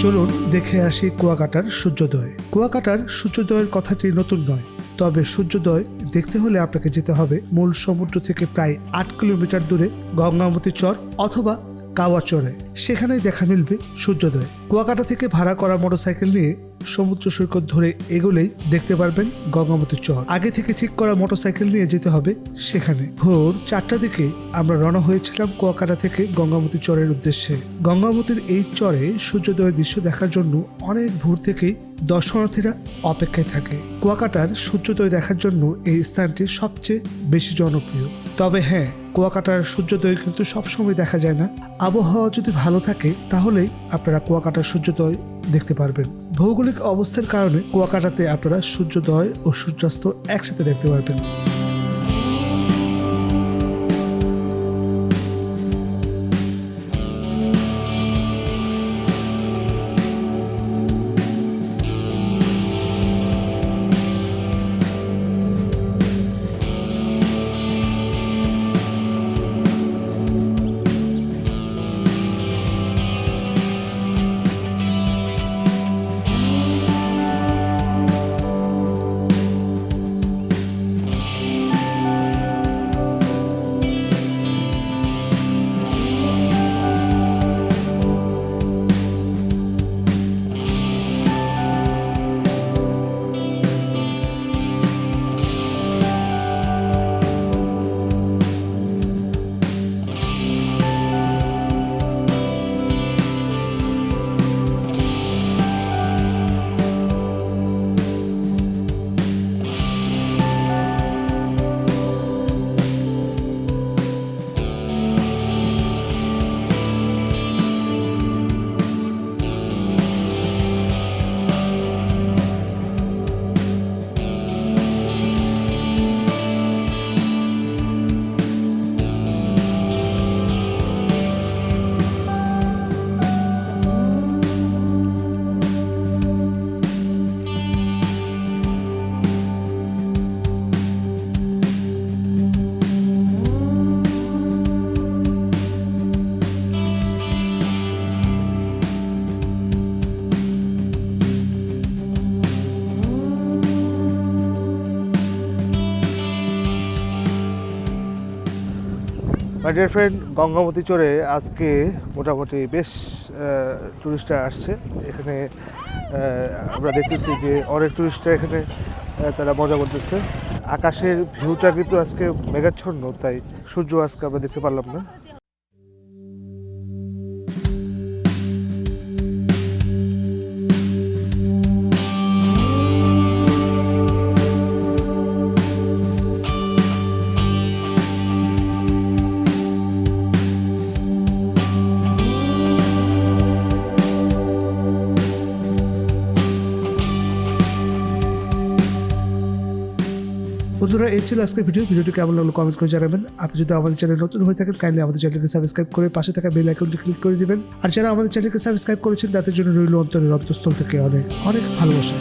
চলুন দেখে আসি কুয়াকাটার সূর্যোদয়। কুয়াকাটার সূর্যোদয়ের কথাটি নতুন নয়, তবে সূর্যোদয় দেখতে হলে আপনাকে যেতে হবে মূল সমুদ্র থেকে প্রায় 8 কিলোমিটার দূরে গঙ্গামতি চর অথবা কাওয়া চরে। সেখানেই দেখা মিলবে সূর্যোদয়। কুয়াকাটা থেকে ভাড়া করা মোটরসাইকেল নিয়ে সমুদ্র সৈকত ধরে এগোলেই দেখতে পারবেন গঙ্গামতি চর। আগে থেকে ঠিক করা মোটরসাইকেল নিয়ে যেতে হবে সেখানে। ভোর 4টার দিকে আমরা রওনা হয়েছিলাম কুয়াকাটা থেকে গঙ্গামতি চরের উদ্দেশ্যে। গঙ্গামতির এই চরে সূর্যোদয়ের দৃশ্য দেখার জন্য অনেক ভোর থেকেই দর্শনার্থীরা অপেক্ষায় থাকে। কুয়াকাটার সূর্যোদয় দেখার জন্য এই স্থানটি সবচেয়ে বেশি জনপ্রিয়। তবে হ্যাঁ, কুয়াকাটার সূর্যোদয় কিন্তু সবসময় দেখা যায় না। আবহাওয়া যদি ভালো থাকে তাহলেই আপনারা কুয়াকাটার সূর্যোদয় দেখতে পারবেন। ভৌগোলিক অবস্থার কারণে কুয়াকাটাতে আপনারা সূর্যোদয় ও সূর্যাস্ত একসাথে দেখতে পারবেন। মাই ডিয়ার ফ্রেন্ড, গঙ্গামতি চরে আজকে মোটামুটি বেশ টুরিস্টরা আসছে। এখানে আমরা দেখতেছি যে অনেক টুরিস্টরা এখানে তারা মজা করতেছে। আকাশের ভিউটা কিন্তু আজকে মেঘাচ্ছন্ন, তাই সূর্য আজকে আমরা দেখতে পারলাম না। বন্ধুরা, এই ছিল আজকের ভিডিওটি কেমন লাগলো কমেন্ট করে জানাবেন। আপনি যদি আমাদের চ্যানেল নতুন হয়ে থাকেন কাইন্ডলি আমাদের চ্যানেলকে সাবস্ক্রাইব করে পাশে থাকা বেল আইকনটি ক্লিক করে দিবেন। আর যারা আমাদের চ্যানেলকে সাবস্ক্রাইব করেছেন তাদের জন্য রইল অন্তরের অন্তঃস্থল থেকে অনেক অনেক ভালোবাসা।